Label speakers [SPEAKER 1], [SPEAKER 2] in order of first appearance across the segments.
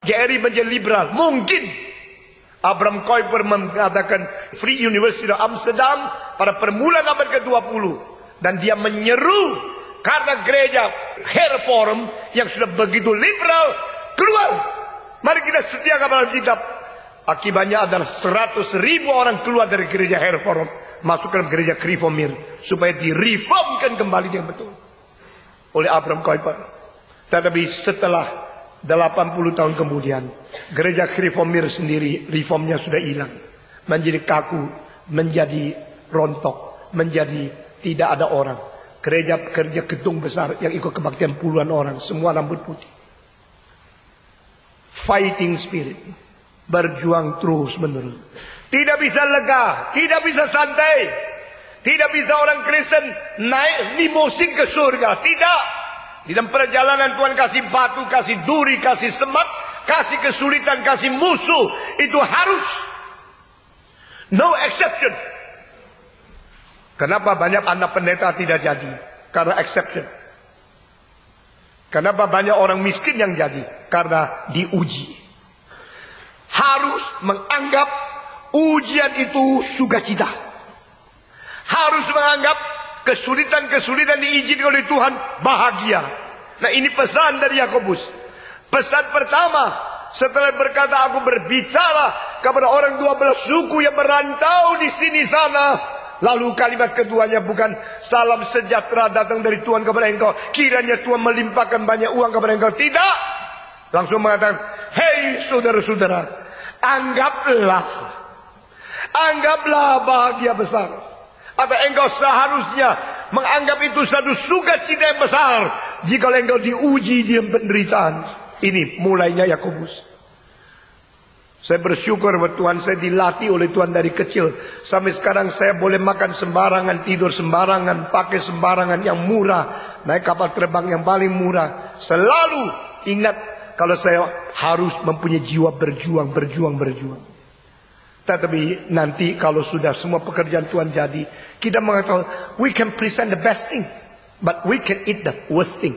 [SPEAKER 1] JRI menjadi liberal. Mungkin Abraham Kuyper mengatakan Free University of Amsterdam pada permulaan abad ke-20. Dan dia menyeru karena gereja Hervorm yang sudah begitu liberal keluar. Mari kita sediakan dalam kitab. Akibatnya adalah 100.000 orang keluar dari gereja Hervorm masuk ke dalam gereja Krivomir supaya direformkan kembali yang betul oleh Abraham Kuyper. Tetapi setelah 80 tahun kemudian, gereja Krivomir sendiri reformnya sudah hilang, menjadi kaku, menjadi rontok, menjadi tidak ada orang. Gereja gedung besar yang ikut kebaktian puluhan orang, semua rambut putih. Fighting spirit, berjuang terus menerus. Tidak bisa lega, tidak bisa santai, tidak bisa orang Kristen naik limosin ke surga. Tidak. Di dalam perjalanan Tuhan kasih batu, kasih duri, kasih semak, kasih kesulitan, kasih musuh. Itu harus. No exception. Kenapa banyak anak pendeta tidak jadi? Karena exception. Kenapa banyak orang miskin yang jadi? Karena diuji. Harus menganggap ujian itu sukacita. Harus menganggap kesulitan-kesulitan diizinkan oleh Tuhan bahagia. Nah, ini pesan dari Yakobus. Pesan pertama, setelah berkata aku berbicara kepada orang 12 suku yang merantau di sini sana. Lalu kalimat keduanya bukan salam sejahtera datang dari Tuhan kepada engkau, kiranya Tuhan melimpahkan banyak uang kepada engkau. Tidak. Langsung mengatakan, hei saudara-saudara, anggaplah bahagia besar. Atau engkau seharusnya menganggap itu satu sukacita yang besar jika engkau diuji di penderitaan. Ini mulainya Yakobus. Saya bersyukur buat Tuhan, saya dilatih oleh Tuhan dari kecil. Sampai sekarang saya boleh makan sembarangan, tidur sembarangan, pakai sembarangan yang murah, naik kapal terbang yang paling murah. Selalu ingat kalau saya harus mempunyai jiwa berjuang. Tetapi nanti kalau sudah semua pekerjaan Tuhan jadi, kita mengatakan, we can present the best thing, but we can eat the worst thing.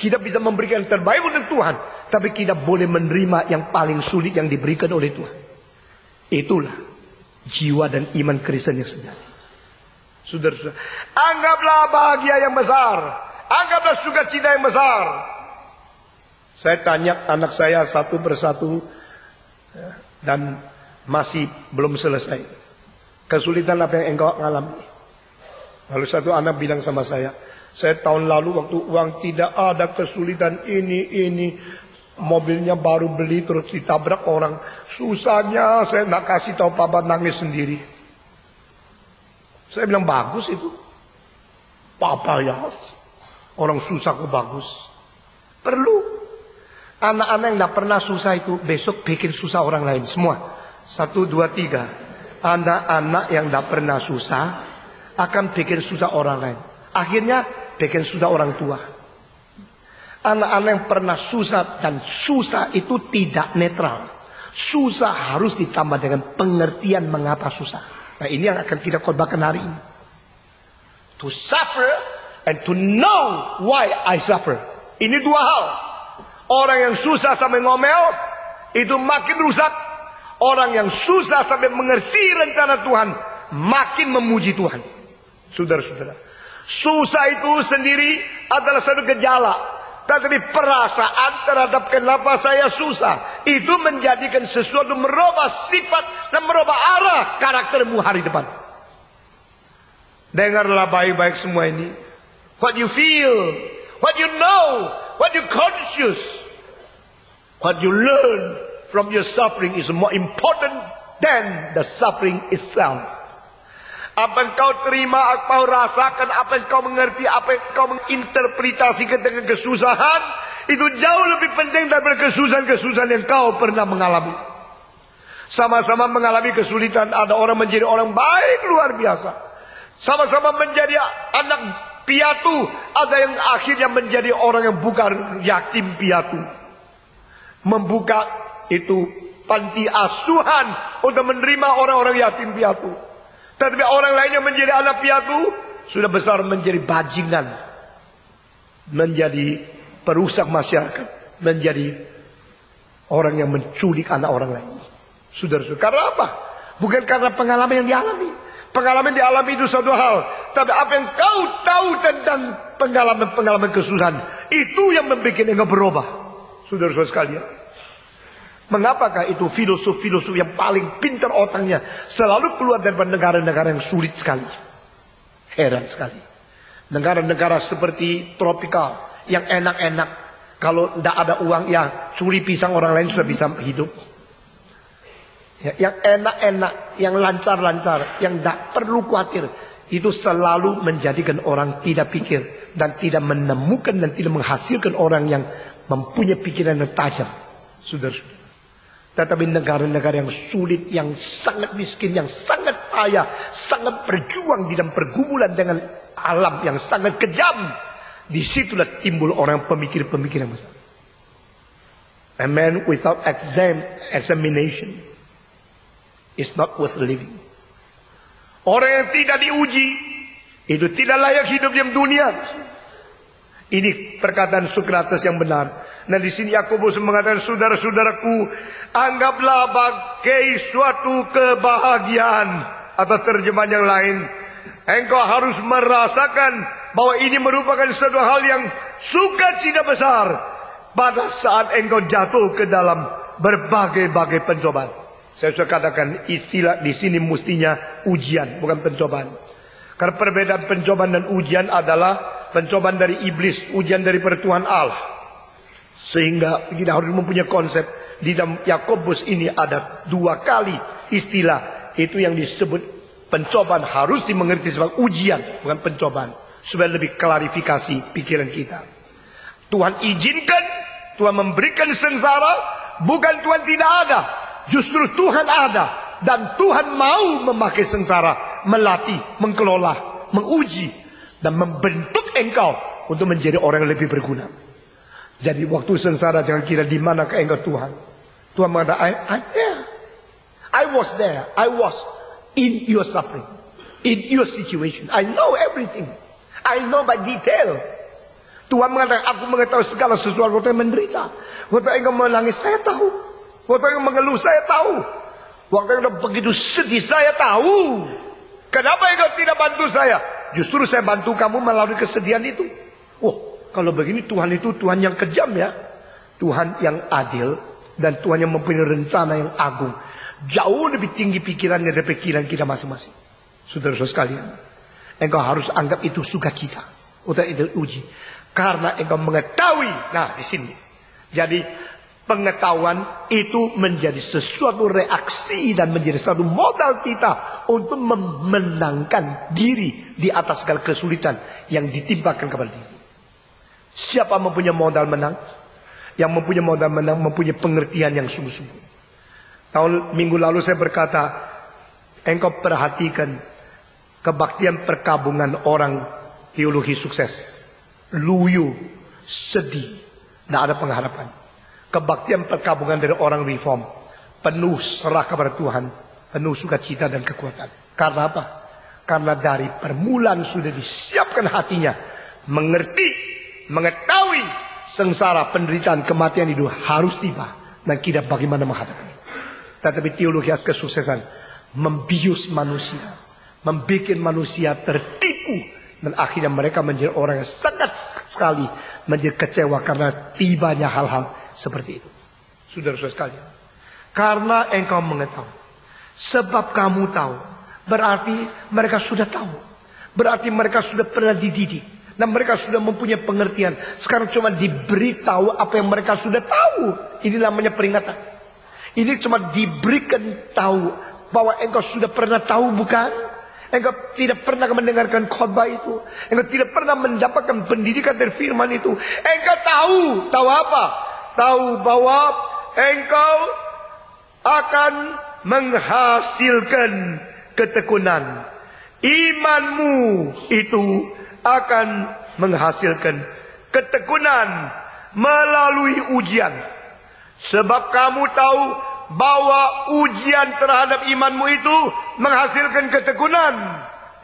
[SPEAKER 1] Kita bisa memberikan yang terbaik untuk Tuhan, tapi kita boleh menerima yang paling sulit yang diberikan oleh Tuhan. Itulah jiwa dan iman Kristen yang sejati. Saudara-saudara, anggaplah bahagia yang besar, anggaplah sukacita yang besar. Saya tanya anak saya satu persatu, dan masih belum selesai. Kesulitan apa yang engkau alami? Lalu satu anak bilang sama saya tahun lalu waktu uang tidak ada, kesulitan ini, mobilnya baru beli terus ditabrak orang. Susahnya saya nak kasih tahu papa, nangis sendiri. Saya bilang bagus itu. Papa ya, orang susah kok bagus. Perlu. Anak-anak yang tidak pernah susah itu besok bikin susah orang lain semua. 1, 2, 3. Anak-anak yang tidak pernah susah akan bikin susah orang lain. Akhirnya bikin susah orang tua. Anak-anak yang pernah susah, dan susah itu tidak netral. Susah harus ditambah dengan pengertian mengapa susah. Nah, ini yang akan kita khotbahkan hari ini. To suffer and to know why I suffer. Ini dua hal. Orang yang susah sampai ngomel itu makin rusak. Orang yang susah sampai mengerti rencana Tuhan makin memuji Tuhan. Saudara-saudara, susah itu sendiri adalah satu gejala. Tetapi perasaan terhadap kenapa saya susah itu menjadikan sesuatu merubah sifat dan merubah arah karaktermu hari depan. Dengarlah baik-baik semua ini. What you feel, what you know, what you conscious, what you learn from your suffering is more important than the suffering itself. Apa yang kau terima, apa yang kau rasakan, apa yang kau mengerti, apa yang kau menginterpretasikan dengan kesusahan, itu jauh lebih penting daripada kesusahan-kesusahan yang kau pernah mengalami. Sama-sama mengalami kesulitan. Ada orang menjadi orang baik luar biasa. Sama-sama menjadi anak piatu. Ada yang akhirnya menjadi orang yang bukan yatim piatu. Membuka itu panti asuhan untuk menerima orang-orang yatim piatu. Tetapi orang lainnya menjadi anak piatu, sudah besar menjadi bajingan, menjadi perusak masyarakat, menjadi Orang yang menculik anak orang lain. Saudara-saudara, karena apa? Bukan karena pengalaman yang dialami. Pengalaman dialami itu satu hal. Tapi apa yang kau tahu tentang pengalaman kesusahan, itu yang membuat engkau berubah. Saudara-saudara sekalian. Mengapakah itu filosof-filosof yang paling pintar otaknya selalu keluar dari negara-negara yang sulit sekali. Heran sekali. Negara-negara seperti tropikal yang enak-enak. Kalau tidak ada uang, ya curi pisang orang lain sudah bisa hidup. Ya, yang enak-enak, yang lancar-lancar, yang tidak perlu khawatir, itu selalu menjadikan orang tidak pikir dan tidak menemukan dan tidak menghasilkan orang yang mempunyai pikiran yang tajam. Saudara-saudara. Tetapi negara-negara yang sulit, yang sangat miskin, yang sangat payah, sangat berjuang di dalam pergumulan dengan alam yang sangat kejam. Disitulah timbul orang pemikir-pemikir yang besar. A man without examination is not worth living. Orang yang tidak diuji, itu tidak layak hidup di dunia. Ini perkataan Sokrates yang benar. Nah di sini Yakobus mengatakan, saudara-saudaraku, anggaplah bagai suatu kebahagiaan, atau terjemahan yang lain, engkau harus merasakan bahwa ini merupakan suatu hal yang sukacita besar pada saat engkau jatuh ke dalam berbagai-bagai pencobaan. Saya sudah katakan istilah di sini mestinya ujian, bukan pencobaan. Karena perbedaan pencobaan dan ujian adalah pencobaan dari iblis, ujian dari Tuhan Allah. Sehingga kita harus mempunyai konsep di dalam Yakobus ini ada dua kali istilah itu yang disebut pencobaan harus dimengerti sebagai ujian, bukan pencobaan. Supaya lebih klarifikasi pikiran kita. Tuhan izinkan, Tuhan memberikan sengsara, bukan Tuhan tidak ada. Justru Tuhan ada. Dan Tuhan mau memakai sengsara, melatih, mengelola, menguji, dan membentuk engkau untuk menjadi orang yang lebih berguna. Jadi waktu sengsara jangan kira di manakah engkau Tuhan. Tuhan mengatakan, I'm there. I was there. I was in your suffering. In your situation. I know everything. I know by detail. Tuhan mengatakan, aku mengetahui segala sesuatu. Waktu yang menderita, waktu engkau menangis, saya tahu. Waktu engkau mengeluh, saya tahu. Waktu engkau begitu sedih, saya tahu. Kenapa engkau tidak bantu saya? Justru saya bantu kamu melalui kesedihan itu. Oh, kalau begini Tuhan itu Tuhan yang kejam ya. Tuhan yang adil dan Tuhan yang mempunyai rencana yang agung. Jauh lebih tinggi pikirannya dari pikiran kita masing-masing. Saudara-saudara sekalian, engkau harus anggap itu sukacita untuk itu uji, karena engkau mengetahui. Nah di sini, jadi pengetahuan itu menjadi sesuatu reaksi dan menjadi satu modal kita untuk memenangkan diri di atas segala kesulitan yang ditimpakan kepada diri. Siapa mempunyai modal menang? Yang mempunyai modal menang mempunyai pengertian yang sungguh-sungguh. Minggu lalu saya berkata, engkau perhatikan kebaktian perkabungan orang teologi sukses. Luyu, sedih, tidak ada pengharapan. Kebaktian perkabungan dari orang reform, penuh serah kepada Tuhan, penuh sukacita dan kekuatan. Karena apa? Karena dari permulaan sudah disiapkan hatinya, mengerti, mengetahui sengsara, penderitaan, kematian itu harus tiba, dan kita bagaimana menghadapinya. Tetapi teologi kesuksesan membius manusia, membuat manusia tertipu, dan akhirnya mereka menjadi orang yang sangat sekali menjadi kecewa karena tibanya hal-hal seperti itu. Saudara-saudara sekalian, karena engkau mengetahui, sebab kamu tahu, berarti mereka sudah tahu, berarti mereka sudah pernah dididik, dan mereka sudah mempunyai pengertian. Sekarang cuma diberitahu apa yang mereka sudah tahu. Ini namanya peringatan. Ini cuma diberikan tahu bahwa engkau sudah pernah tahu, bukan? Engkau tidak pernah mendengarkan khotbah itu. Engkau tidak pernah mendapatkan pendidikan dari firman itu. Engkau tahu apa? Tahu bahwa engkau akan menghasilkan ketekunan. Imanmu itu akan menghasilkan ketekunan melalui ujian. Sebab kamu tahu bahwa ujian terhadap imanmu itu menghasilkan ketekunan.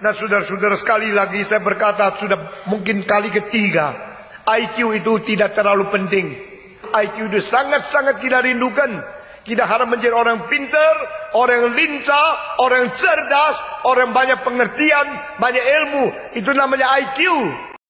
[SPEAKER 1] Nah saudara-saudara, sekali lagi saya berkata, sudah mungkin kali ketiga, IQ itu tidak terlalu penting. IQ itu sangat-sangat kita rindukan. Kita harap menjadi orang pintar, orang yang lincah, orang yang cerdas, orang yang banyak pengertian, banyak ilmu. Itu namanya IQ.